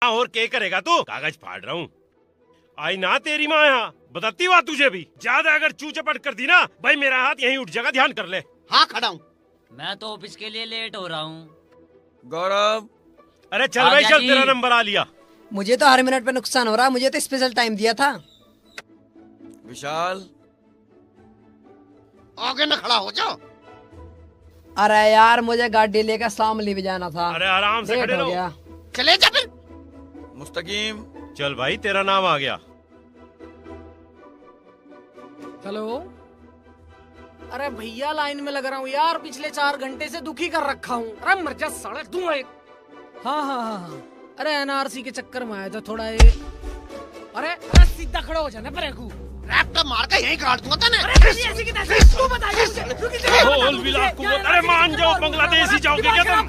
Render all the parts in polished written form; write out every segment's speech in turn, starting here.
और क्या करेगा तू? कागज फाड़ रहा हूँ। आई ना तेरी माँ यहाँ बताती हुआ तुझे भी। ज्यादा अगर चू चपट कर दी ना भाई मेरा हाथ यहीं उठ जाएगा, ध्यान कर ले। हाँ खड़ा हूँ। मैं तो ऑफिस के लिए लेट हो रहा हूँ। गौरव, अरे चल भाई चल, तेरा नंबर आ लिया। मुझे तो हर मिनट पे नुकसान हो रहा है, मुझे तो स्पेशल टाइम दिया था। विशाल आगे न खड़ा हो जाओ। अरे यार मुझे गाड़ी लेकर शामली भी जाना था। अरे आराम से लेट खड़े हो रहो। गया। चले जा फिर। मुस्तकीम, चल भाई तेरा नाम आ गया। हेलो। अरे भैया लाइन में लग रहा हूँ यार, पिछले 4 घंटे से दुखी कर रखा हूँ। अरे मर जा साले तू एक। हाँ। अरे एनआरसी के चक्कर में आया था थोड़ा ये। अरे सीधा खड़ा हो जाना परेकू। रैप्टर मार के यहीं काट दूंगा तने। तू बताइए मुझे। अरे मान जाओ, बांग्लादेश ही जाओगे क्या तुम?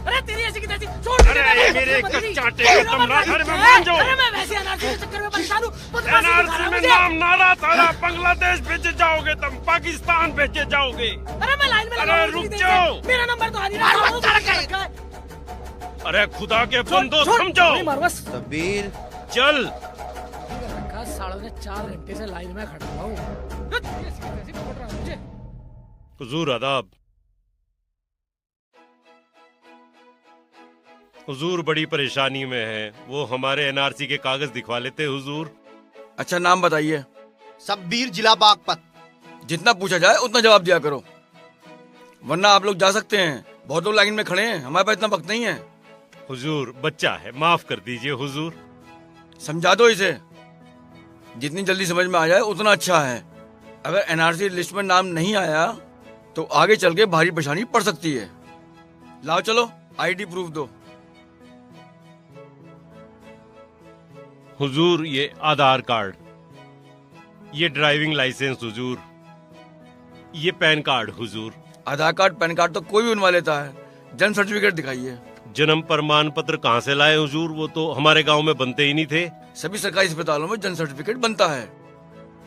अरे तेरी ऐसी की तैसी छोड़। अरे मेरे कच्चाटे का तुम ना। अरे मैं मान जाओ। अरे मैं वैसे एनआरसी के चक्कर में परेशान हूँ। एनआरसी में नाम नारा थारा, बांग्लादेश भेजे जाओगे तुम, पाकिस्तान भेजे जाओगे। अरे मैं लाइन में लगा अरे हूँ, रुक जाओ। मेरा नंबर तो आ नहीं रहा। अरे खुदा के बंदो समझो। सबीर चल सालों ने 4 घंटे से लाइन में खड़ा हुआ हूँ। हुजूर आदाब। हुजूर बड़ी परेशानी में है, वो हमारे एनआरसी के कागज दिखवा लेते हुजूर। अच्छा नाम बताइए। सबीर, जिला बागपत। जितना पूछा जाए उतना जवाब दिया करो, वरना आप लोग जा सकते हैं। बहुत लोग लाइन में खड़े हैं, हमारे पास इतना वक्त नहीं है। हुजूर बच्चा है, माफ कर दीजिए हुजूर। समझा दो इसे, जितनी जल्दी समझ में आ जाए उतना अच्छा है। अगर एनआरसी लिस्ट में नाम नहीं आया तो आगे चल के भारी परेशानी पड़ सकती है। लाओ चलो आईडी प्रूफ दो। हुजूर ये आधार कार्ड, ये ड्राइविंग लाइसेंस हुजूर, ये पैन कार्ड हुजूर। आधार कार्ड पैन कार्ड तो कोई भी बनवा लेता है, जन्म सर्टिफिकेट दिखाइए। जन्म प्रमाण पत्र कहाँ से लाए हुजूर? वो तो हमारे गांव में बनते ही नहीं थे। सभी सरकारी अस्पतालों में जन्म सर्टिफिकेट बनता है,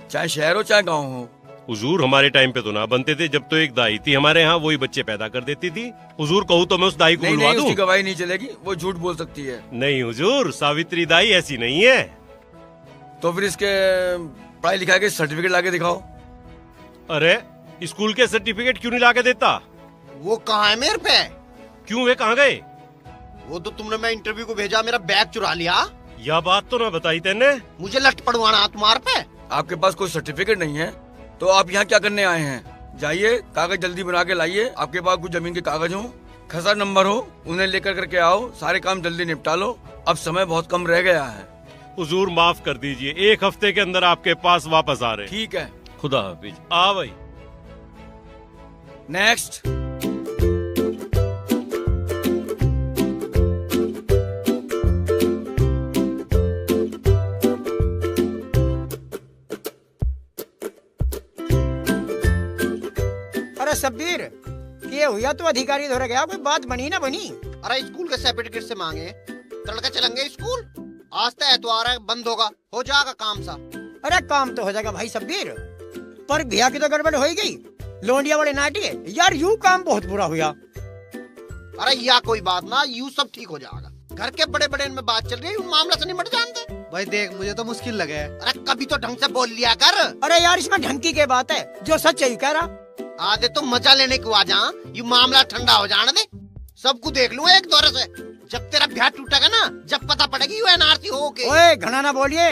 चाहे शहर हो चाहे गांव हो। हुजूर हमारे टाइम पे तो ना बनते थे, जब तो एक दाई थी हमारे यहाँ, वही बच्चे पैदा कर देती थी। हुजूर कहूँ तो मैं उस दाई को नहीं, बुलवा दूं? उसकी गवाही नहीं चलेगी, वो झूठ बोल सकती है। नहीं हुजूर, सावित्री दाई ऐसी नहीं है। तो फिर इसके पढ़ाई लिखाई के सर्टिफिकेट लाके दिखाओ। अरे स्कूल के सर्टिफिकेट क्यों नहीं लाके देता? वो कहाँ है मेरे पे? क्यों, वे कहाँ गए? वो तो तुमने मैं इंटरव्यू को भेजा, मेरा बैग चुरा लिया। यह बात तो ना बताई तेने। मुझे लट पड़वाना तुम्हारे पे। आपके पास कोई सर्टिफिकेट नहीं है तो आप यहाँ क्या करने आए हैं? जाइए कागज जल्दी बना के लाइए। आपके पास कुछ जमीन के कागज हो, खसरा नंबर हो, उन्हें लेकर करके आओ। सारे काम जल्दी निपटा लो, अब समय बहुत कम रह गया है। हुजूर माफ कर दीजिए, 1 हफ्ते के अंदर आपके पास वापस आ रहे। ठीक है, खुदा हाफिज। आ भाई नेक्स्ट। अरे सबीर, ये हुआ तो अधिकारी धोरे गया, कोई बात बनी ना बनी? अरे स्कूल के सर्टिफिकेट से मांगे, लड़का चलेंगे स्कूल। आज तो एतवार है, बंद होगा, हो जाएगा काम सा। अरे काम तो हो जाएगा भाई सबीर, पर भैया की तो गड़बड़ हो ही गई। लोंडिया वाले नाटी है यार, यूं काम बहुत बुरा हुआ। अरे या कोई बात ना, यूं सब ठीक हो जाएगा। घर के बड़े बड़े में बात चल रही है, मामला से निपट जानते। भाई देख, मुझे तो मुश्किल लगे। अरे कभी तो ढंग से बोल लिया कर। अरे यार इसमें ढंकी के बात है, जो सच है कह रहा। आधे तो मजा लेने को आ जा, यू मामला ठंडा हो जाने दे। सबको देख लूँ एक दौरे से। जब तेरा ब्याह टूटेगा ना, जब पता पड़ेगी यू एनआरसी हो के। ओए घना ना बोलिए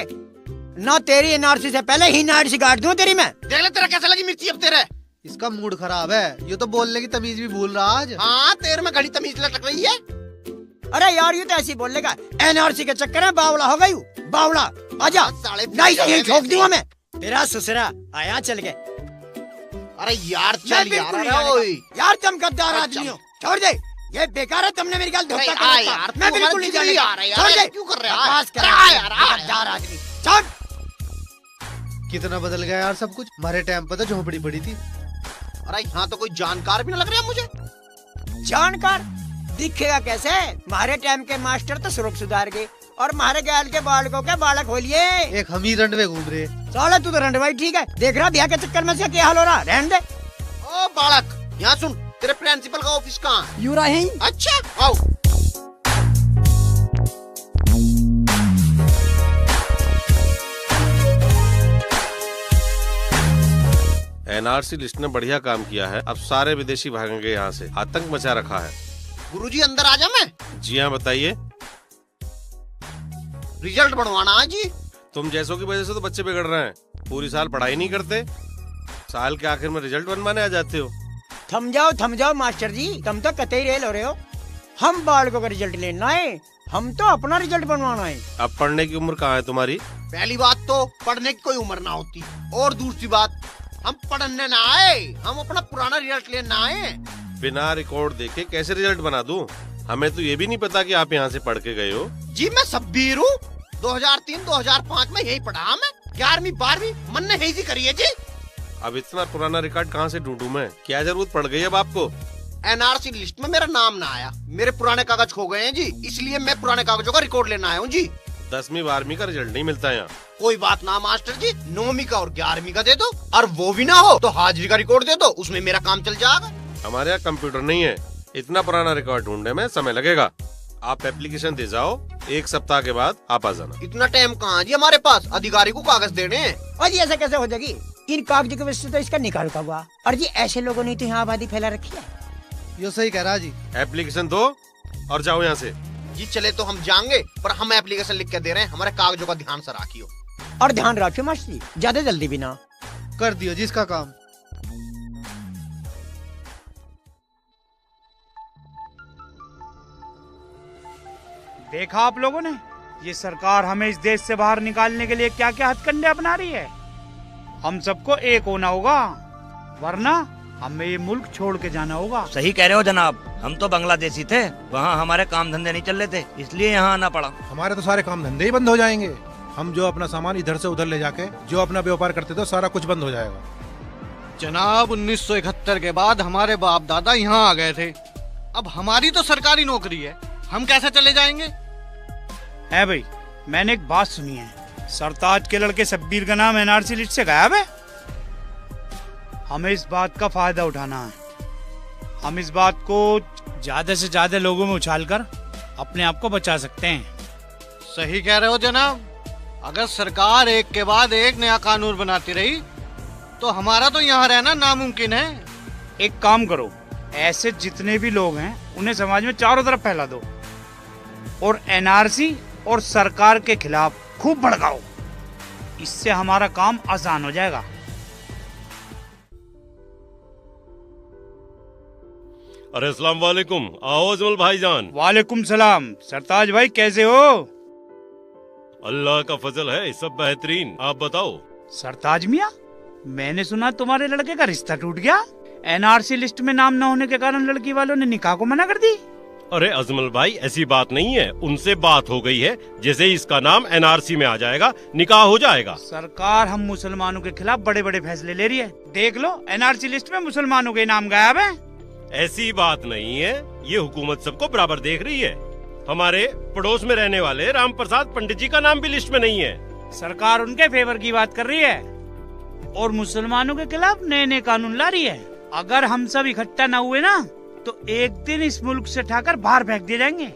ना, तेरी एनआरसी से पहले ही एनआरसी काट दूं तेरी मैं। देख ले तेरा कैसा लगी मिर्ची अब तेरे। इसका मूड खराब है, ये तो बोलने की तमीज भी भूल रहा आज। हाँ तेरे में घड़ी तमीज लटक रही है। अरे यार ये तो ऐसी बोलेगा, एनआरसी के चक्कर में बावला हो गई। बावला आजा, साले नहीं तो यही ठोक दूंगा मैं। तेरा ससुरा आया चल के। अरे यार मैं चल बिल्कुल नहीं यार। आने ओए का। यार तुम गद्दार अरे आदमी चल। हो, छोड़ दे। ये बेकार है, तुमने मेरी गाल धोखा अरे कर आ रखा। यार, मैं तू बिल्कुल नहीं हमारे जाने दिल का। आ रहा है यार, छोड़ दे। क्यों कर रहा है? बकवास कर अरे रहा आ है, यार, आ यार। गद्दार आदमी। छोड़। कितना बदल गया यार सब कुछ। हमारे टाइम पर तो झोपड़ी पड़ी थी। अरे यहाँ तो कोई जानकार भी ना लग रहा मुझे। जानकार दिखेगा कैसे? हमारे टाइम के मास्टर तो स्वरूप सुधार गए और हमारे गैल के बालकों के बालक हो लिए। एक हम ही रंड में घूम रहे। साला तू तो रंड भाई ठीक है, देख रहा ब्याह के चक्कर में से क्या हाल हो रहा। रहने दे। ओ बालक, यहाँ सुन, तेरे प्रिंसिपल का ऑफिस कहाँ? यूरा है। अच्छा आओ। एनआरसी लिस्ट ने बढ़िया काम किया है। अब सारे विदेशी भागेंगे यहाँ से। आतंक मचा रखा है। गुरुजी अंदर आ जा। मैं जी हाँ, बताइए। रिजल्ट बढ़वाना है जी। तुम जैसों की वजह से तो बच्चे बिगड़ रहे हैं। पूरी साल पढ़ाई नहीं करते, साल के आखिर में रिजल्ट बनवाने आ जाते हो। थम जाओ मास्टर जी, तुम तो कतई रेल हो रहे हो। हम बालकों का रिजल्ट लेना है, हम तो अपना रिजल्ट बनवाना है। अब पढ़ने की उम्र कहाँ है तुम्हारी? पहली बात तो पढ़ने की कोई उम्र ना होती, और दूसरी बात हम पढ़ने ना आए, हम अपना पुराना रिजल्ट लेना आए। बिना रिकॉर्ड देखे कैसे रिजल्ट बना दूं? हमें तो ये भी नहीं पता कि आप यहाँ से पढ़ के गए हो। जी मैं सब्बीर हूँ। 2003-2005 में यही पढ़ा मैं। 11वीं 12वीं मन ने यही करी है जी। अब इतना पुराना रिकॉर्ड कहाँ से ढूंढूं मैं? क्या जरूरत पड़ गई अब आपको? एनआरसी लिस्ट में मेरा नाम ना आया, मेरे पुराने कागज खो गए हैं जी, इसलिए मैं पुराने कागजों का रिकॉर्ड लेना आया हूँ जी। 10वीं 12वीं का रिजल्ट नहीं मिलता यहाँ। कोई बात ना मास्टर जी, 9वीं का और 11वीं का दे दो, और वो भी ना हो तो हाजिरी का रिकॉर्ड दे दो, उसमें मेरा काम चल जाएगा। हमारे यहाँ कंप्यूटर नहीं है, इतना पुराना रिकॉर्ड ढूंढने में समय लगेगा। आप एप्लीकेशन दे जाओ, 1 सप्ताह के बाद आप आ जाना। इतना टाइम कहाँ जी हमारे पास, अधिकारी को कागज देने हैं। और ये ऐसा कैसे हो जाएगी? इन कागजों की वजह से तो इसका निकाल का हुआ। और जी ऐसे लोगों ने तो यहाँ आबादी फैला रखी है। यो सही कह रहा जी। एप्लीकेशन दो और जाओ यहाँ से। जी चले तो हम जाएंगे, पर हम एप्लीकेशन लिख के दे रहे हैं, हमारे कागजों का ध्यान से रखियो। और ध्यान रखियो मास्टर जी, ज्यादा जल्दी भी ना। कर दियो जी इसका काम। देखा आप लोगों ने, ये सरकार हमें इस देश से बाहर निकालने के लिए क्या क्या हथकंडे अपना रही है। हम सबको एक होना होगा, वरना हमें ये मुल्क छोड़ के जाना होगा। सही कह रहे हो जनाब, हम तो बांग्लादेशी थे, वहाँ हमारे काम धंधे नहीं चल रहे थे, इसलिए यहाँ आना पड़ा। हमारे तो सारे काम धंधे ही बंद हो जाएंगे। हम जो अपना सामान इधर से उधर ले जाके जो अपना व्यापार करते थे सारा कुछ बंद हो जाएगा। जनाब 1971 के बाद हमारे बाप दादा यहाँ आ गए थे, अब हमारी तो सरकारी नौकरी है, हम कैसे चले जाएंगे? है भाई, मैंने एक बात सुनी है, सरताज के लड़के शब्बीर का नाम एनआरसी लिस्ट से गायब है। हमें इस बात का फायदा उठाना है। हम इस बात को ज्यादा से ज्यादा लोगों में उछालकर अपने आप को बचा सकते हैं। सही कह रहे हो जनाब, अगर सरकार एक के बाद एक नया कानून बनाती रही तो हमारा तो यहाँ रहना नामुमकिन है। एक काम करो, ऐसे जितने भी लोग हैं उन्हें समाज में चारों तरफ फैला दो और एनआरसी और सरकार के खिलाफ खूब भड़काओ। इससे हमारा काम आसान हो जाएगा। अरे अस्सलाम वालेकुम। आओ अजमल भाईजान। वालेकुम सलाम। सरताज भाई कैसे हो? अल्लाह का फजल है, सब बेहतरीन। आप बताओ। सरताज मियाँ, मैंने सुना तुम्हारे लड़के का रिश्ता टूट गया। एनआरसी लिस्ट में नाम न होने के कारण लड़की वालों ने निकाह को मना कर दी। अरे अजमल भाई, ऐसी बात नहीं है, उनसे बात हो गई है, जैसे ही इसका नाम एनआरसी में आ जाएगा निकाह हो जाएगा। सरकार हम मुसलमानों के खिलाफ बड़े बड़े फैसले ले रही है। देख लो, एनआरसी लिस्ट में मुसलमानों के नाम गायब है। ऐसी बात नहीं है, ये हुकूमत सबको बराबर देख रही है। हमारे पड़ोस में रहने वाले राम प्रसाद पंडित जी का नाम भी लिस्ट में नहीं है। सरकार उनके फेवर की बात कर रही है और मुसलमानों के खिलाफ नए नए कानून ला रही है। अगर हम सब इकट्ठा न हुए ना तो एक दिन इस मुल्क से उठाकर बाहर फेंक दिए जाएंगे।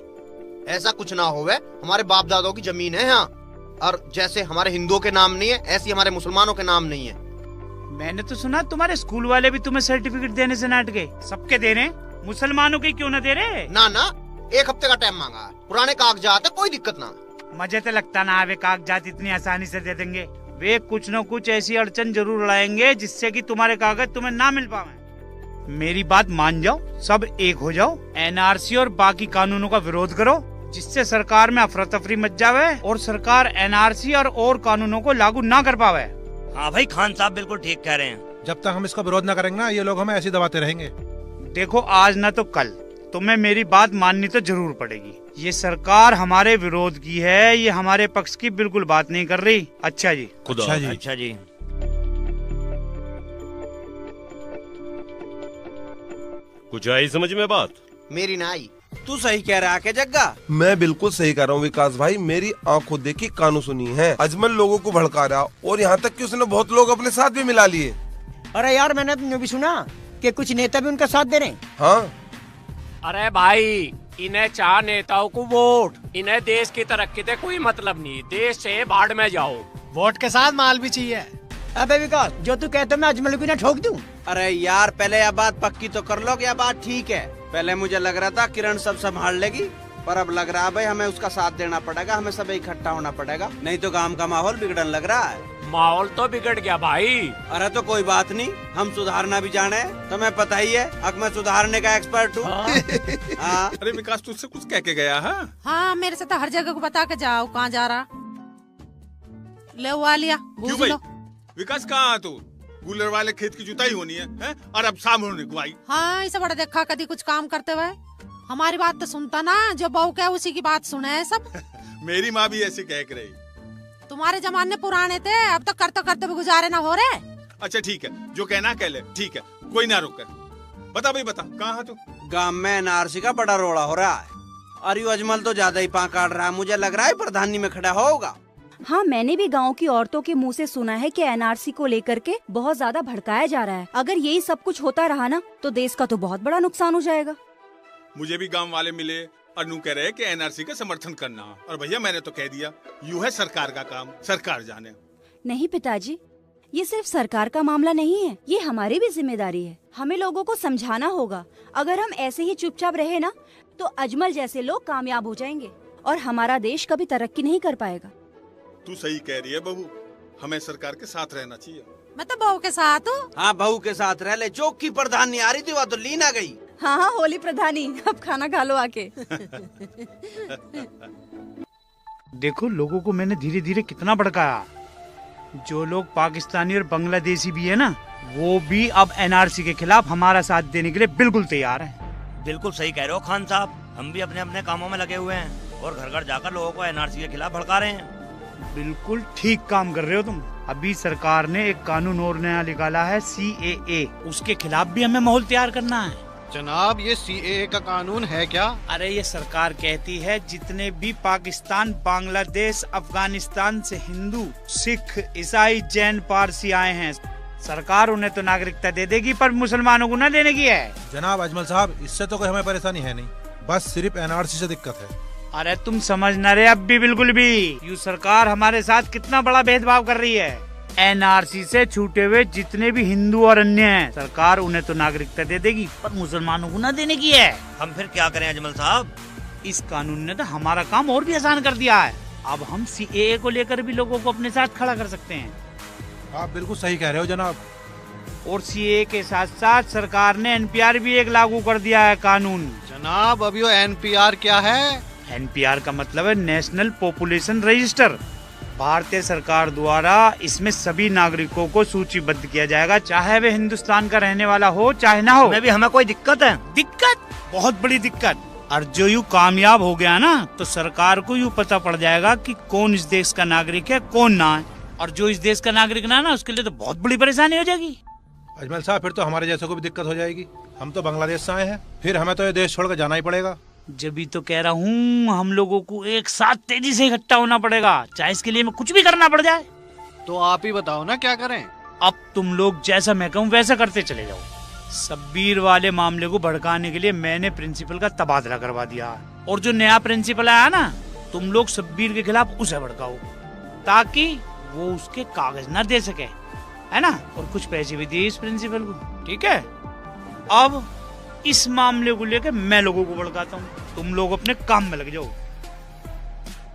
ऐसा कुछ ना होवे, हमारे बाप दादों की जमीन है यहाँ, और जैसे हमारे हिंदुओं के नाम नहीं है ऐसी हमारे मुसलमानों के नाम नहीं है। मैंने तो सुना तुम्हारे स्कूल वाले भी तुम्हें सर्टिफिकेट देने से नाट गए। सबके दे रहे, मुसलमानों के क्यों न दे रहे? ना ना, 1 हफ्ते का टाइम मांगा है, पुराने कागजात है, कोई दिक्कत ना। मुझे तो लगता ना वे कागजात इतनी आसानी से दे देंगे। वे कुछ न कुछ ऐसी अड़चन जरूर लाएंगे जिससे कि तुम्हारे कागज तुम्हें ना मिल पावे। मेरी बात मान जाओ, सब एक हो जाओ, एनआरसी और बाकी कानूनों का विरोध करो, जिससे सरकार में अफरा तफरी मच जावे और सरकार एनआरसी और कानूनों को लागू ना कर पावे। हाँ भाई, खान साहब बिल्कुल ठीक कह रहे हैं। जब तक हम इसका विरोध न करेंगे ना, ये लोग हमें ऐसे दबाते रहेंगे। देखो, आज ना तो कल तुम्हें मेरी बात माननी तो जरूर पड़ेगी। ये सरकार हमारे विरोध की है, ये हमारे पक्ष की बिल्कुल बात नहीं कर रही। अच्छा जी। अच्छा जी। कुछ आई समझ में बात? मेरी ना आई। तू सही कह रहा है जग्गा। मैं बिल्कुल सही कह रहा हूँ विकास भाई, मेरी आंखों देखी कानों सुनी है। अजमल लोगों को भड़का रहा और यहाँ तक कि उसने बहुत लोग अपने साथ भी मिला लिए। अरे यार, मैंने भी सुना कि कुछ नेता भी उनका साथ दे रहे हैं। हाँ। अरे भाई, इन्हें चाह नेताओं को वोट, इन्हें देश की तरक्की से कोई मतलब नहीं। देश से भाड़ में जाओ। वोट के साथ माल भी चाहिए। अबे विकास, जो तू कहते मैं अजमल को ना ठोक दूं। अरे यार पहले यह बात पक्की तो कर लो कि यह बात ठीक है। पहले मुझे लग रहा था किरण सब संभाल लेगी, पर अब लग रहा है भाई हमें उसका साथ देना पड़ेगा, हमें सब इकट्ठा होना पड़ेगा, नहीं तो काम का माहौल बिगड़ने लग रहा है। माहौल तो बिगड़ गया भाई। अरे तो कोई बात नहीं, हम सुधारना भी जाने, तुम्हें पता ही है अब मैं सुधारने का एक्सपर्ट हूँ। हाँ। अरे विकास तुझसे कुछ कह के गया है? हाँ, मेरे से तो हर जगह को बता के जाओ कहाँ जा रहा। ले वो आ लिया, क्यों भाई? विकास कहाँ तू? कूलर वाले खेत की जुताई होनी है? और अब शाम होने को आई। हाँ, इसे बड़ा देखा कभी कुछ काम करते हुए। हमारी बात तो सुनता ना, जो बहू क्या उसी की बात सुने है सब। मेरी माँ भी ऐसे कह रही। तुम्हारे जमाने पुराने थे, अब तो करते भी गुजारे ना हो रहे। अच्छा ठीक है, जो कहना कह ले, ठीक है, कोई ना रोक। बता भाई बता, कहाँ है तू? गांव में एनआरसी का बड़ा रोड़ा हो रहा है, और यू अजमल तो ज्यादा ही पाँ काट रहा है, मुझे लग रहा है प्रधानी में खड़ा होगा। हाँ, मैंने भी गांव की औरतों के मुंह से सुना है कि एनआरसी को लेकर के बहुत ज्यादा भड़काया जा रहा है। अगर यही सब कुछ होता रहा ना, तो देश का तो बहुत बड़ा नुकसान हो जाएगा। मुझे भी गांव वाले मिले और नू कह रहे कि एनआरसी का समर्थन करना, और भैया मैंने तो कह दिया यू है सरकार का काम, सरकार जाने। नहीं पिताजी, ये सिर्फ सरकार का मामला नहीं है, ये हमारी भी जिम्मेदारी है। हमें लोगों को समझाना होगा। अगर हम ऐसे ही चुपचाप रहे ना, तो अजमल जैसे लोग कामयाब हो जाएंगे और हमारा देश कभी तरक्की नहीं कर पाएगा। तू सही कह रही है बहू, हमें सरकार के साथ रहना चाहिए। मैं तो बहू के साथ हूँ। हाँ, बहू के साथ रह ले। चौक की प्रधानी आ रही थी, वह तो लीन आ गई। हाँ हाँ, होली प्रधानी, अब खाना खा लो आके। देखो लोगों को मैंने धीरे धीरे कितना भड़काया। जो लोग पाकिस्तानी और बांग्लादेशी भी है ना, वो भी अब एनआरसी के खिलाफ हमारा साथ देने के लिए बिल्कुल तैयार हैं। बिल्कुल सही कह रहे हो खान साहब, हम भी अपने अपने कामों में लगे हुए हैं और घर घर जाकर लोगों को एनआरसी के खिलाफ भड़का रहे हैं। बिल्कुल ठीक काम कर रहे हो तुम। अभी सरकार ने एक कानून और नया निकाला है, CAA, उसके खिलाफ भी हमें माहौल तैयार करना है। जनाब, ये CAA का कानून है क्या? अरे ये सरकार कहती है जितने भी पाकिस्तान, बांग्लादेश, अफगानिस्तान से हिंदू, सिख, ईसाई, जैन, पारसी आए हैं, सरकार उन्हें तो नागरिकता दे देगी, पर मुसलमानों को न देने की है। जनाब अजमल साहब, इससे तो कोई हमें परेशानी है नहीं, बस सिर्फ एनआरसी से दिक्कत है। अरे तुम समझ न रहे अब भी बिल्कुल भी। यू सरकार हमारे साथ कितना बड़ा भेदभाव कर रही है। एनआरसी से छूटे हुए जितने भी हिंदू और अन्य हैं, सरकार उन्हें तो नागरिकता दे देगी, पर मुसलमानों को न देने की है। हम फिर क्या करें अजमल साहब? इस कानून ने तो हमारा काम और भी आसान कर दिया है। अब हम CAA को लेकर भी लोगों को अपने साथ खड़ा कर सकते हैं। आप बिल्कुल सही कह रहे हो जनाब। और CAA के साथ साथ सरकार ने NPR भी एक लागू कर दिया है कानून। जनाब, अभी वो NPR क्या है? NPR का मतलब है नेशनल पॉपुलेशन रजिस्टर। भारतीय सरकार द्वारा इसमें सभी नागरिकों को सूचीबद्ध किया जाएगा, चाहे वे हिंदुस्तान का रहने वाला हो चाहे ना हो। में भी हमें कोई दिक्कत है? दिक्कत, बहुत बड़ी दिक्कत। और जो यूँ कामयाब हो गया ना, तो सरकार को यूँ पता पड़ जाएगा कि कौन इस देश का नागरिक है, कौन ना है। और जो इस देश का नागरिक ना उसके लिए तो बहुत बड़ी परेशानी हो जाएगी। अजमल साहब, फिर तो हमारे जैसे को भी दिक्कत हो जाएगी। हम तो बांग्लादेश से आए हैं, फिर हमें तो ये देश छोड़कर जाना ही पड़ेगा। जब भी तो कह रहा हूँ, हम लोगों को एक साथ तेजी से इकट्ठा होना पड़ेगा, चाहे इसके लिए हमें कुछ भी करना पड़ जाए। तो आप ही बताओ ना क्या करें। अब तुम लोग जैसा मैं कहूँ वैसा करते चले जाओ। शब्बीर वाले मामले को भड़काने के लिए मैंने प्रिंसिपल का तबादला करवा दिया, और जो नया प्रिंसिपल आया ना, तुम लोग शब्बीर के खिलाफ उसे भड़काओ, ताकि वो उसके कागज न दे सके, है ना, और कुछ पैसे भी दिए इस प्रिंसिपल को। ठीक है, अब इस मामले को लेकर मैं लोगों को भड़काता हूँ, तुम लोग अपने काम में लग जाओ।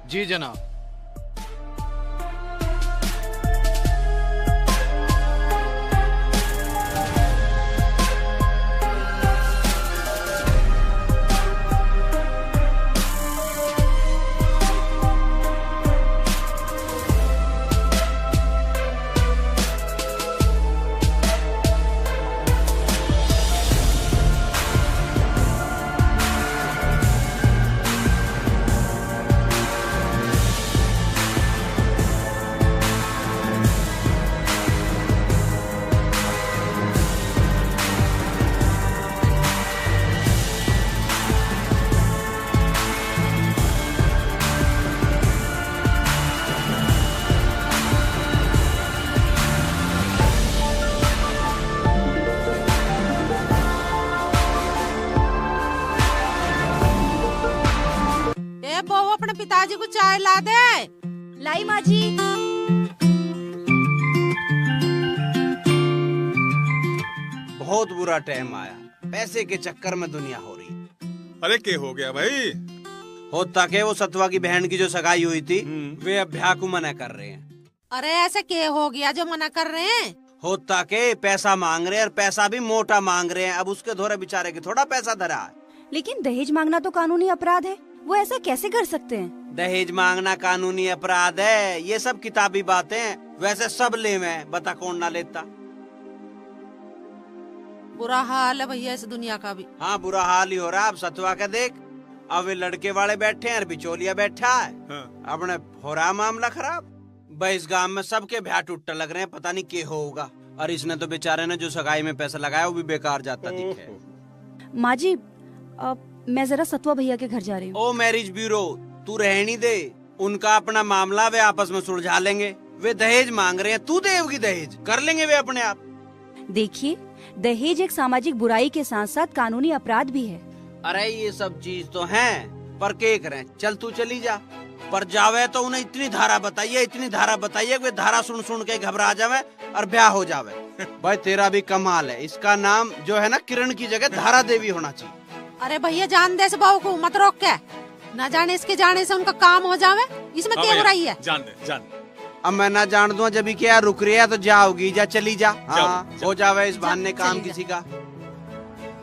जी जनाब। अपने पिताजी को चाय ला दे। लाई माँ जी। बहुत बुरा टाइम आया, पैसे के चक्कर में दुनिया हो रही। अरे क्या हो गया भाई? होता के वो सतवा की बहन की जो सगाई हुई थी वे अब ब्याह को मना कर रहे हैं। अरे ऐसे क्या हो गया जो मना कर रहे हैं? होता के पैसा मांग रहे हैं और पैसा भी मोटा मांग रहे हैं। अब उसके धोरे बेचारे के थोड़ा पैसा धरा है। लेकिन दहेज मांगना तो कानूनी अपराध है, वो ऐसा कैसे कर सकते हैं? दहेज मांगना कानूनी अपराध है, ये सब किताबी बातें हैं। वैसे सब ले में बता कौन ना लेता। बुरा हाल है भैया इस दुनिया का भी। हाँ बुरा हाल ही हो रहा। अब सतवा का देख, अब वे लड़के वाले बैठे हैं और बिचौलिया बैठा है। अपने हो रहा मामला खराब। भाई इस गांव में सबके ब्याह टूट लग रहे हैं, पता नहीं क्या होगा। और इसने तो बेचारे ने जो सगाई में पैसा लगाया वो भी बेकार जाता दिखे। माँ जी मैं जरा सतवा भैया के घर जा रही हूँ। ओ मैरिज ब्यूरो, तू रहनी दे, उनका अपना मामला वे आपस में सुलझा लेंगे। वे दहेज मांग रहे हैं, तू देगी दहेज, कर लेंगे वे अपने आप। देखिए दहेज एक सामाजिक बुराई के साथ साथ कानूनी अपराध भी है। अरे ये सब चीज तो है, पर क्या करें। चल तू चली जा, पर जावे तो उन्हें इतनी धारा बताइए वे धारा सुन सुन के घबरा जावे और ब्याह हो जावे। भाई तेरा भी कमाल है, इसका नाम जो है ना किरण की जगह धारा देवी होना चाहिए। अरे भैया जान दे इस बहू को, मत रोक के। न जाने इसके जाने से उनका काम हो जावे, इसमें क्या बुराई है? जान दे। अब मैं ना जान दूं जब क्या रुक रही है तो जाओगी, जा चली जा। हाँ हो जावे इस बहाने काम किसी का।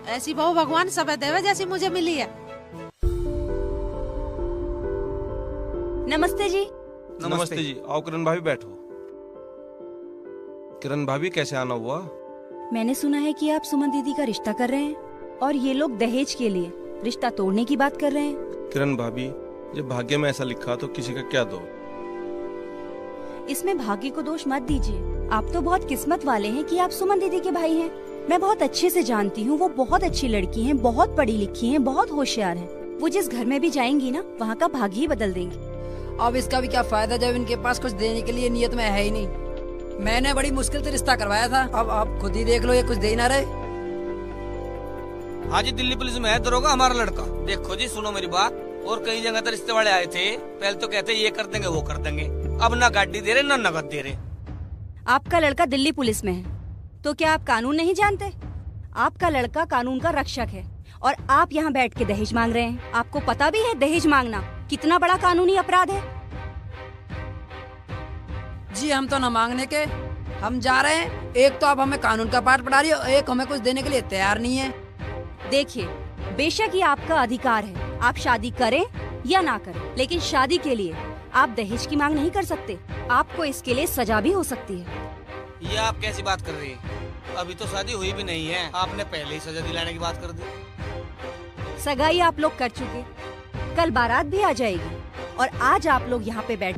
ऐसी बहू भगवान सब देवे जैसी मुझे मिली है। नमस्ते जी। नमस्ते जी। आओ किरण भाभी बैठो। किरण भाभी कैसे आना हुआ? मैंने सुना है कि आप सुमन दीदी का रिश्ता कर रहे हैं और ये लोग दहेज के लिए रिश्ता तोड़ने की बात कर रहे हैं। किरण भाभी जब भाग्य में ऐसा लिखा तो किसी का क्या दोष? इसमें भाग्य को दोष मत दीजिए। आप तो बहुत किस्मत वाले हैं कि आप सुमन दीदी के भाई हैं। मैं बहुत अच्छे से जानती हूँ, वो बहुत अच्छी लड़की हैं, बहुत पढ़ी लिखी हैं, बहुत होशियार हैं। वो जिस घर में भी जाएंगी ना वहाँ का भाग्य ही बदल देंगी। अब इसका भी क्या फायदा जब इनके पास कुछ देने के लिए नियत में है ही नहीं। मैंने बड़ी मुश्किल से रिश्ता करवाया था, अब आप खुद ही देख लो ये कुछ दे ना रहे। हाँ जी दिल्ली पुलिस में है दरोगा हमारा लड़का। देखो जी सुनो मेरी बात, और कई जगह तो रिश्ते वाले आए थे, पहले तो कहते ये कर देंगे वो कर देंगे, अब ना गाड़ी दे रहे ना नगद दे रहे। आपका लड़का दिल्ली पुलिस में है तो क्या आप कानून नहीं जानते? आपका लड़का कानून का रक्षक है और आप यहाँ बैठ के दहेज मांग रहे हैं। आपको पता भी है दहेज मांगना कितना बड़ा कानूनी अपराध है? जी हम तो न मांगने के, हम जा रहे हैं। एक तो आप हमें कानून का पाठ पढ़ा रही हो, एक हमें कुछ देने के लिए तैयार नहीं है। देखिए बेशक ये आपका अधिकार है, आप शादी करें या ना करें, लेकिन शादी के लिए आप दहेज की मांग नहीं कर सकते। आपको इसके लिए सजा भी हो सकती है। ये आप कैसी बात कर रही हैं? अभी तो शादी हुई भी नहीं है, आपने पहले ही सजा दिलाने की बात कर दी। सगाई आप लोग कर चुके, कल बारात भी आ जाएगी और आज आप लोग यहाँ पे बैठ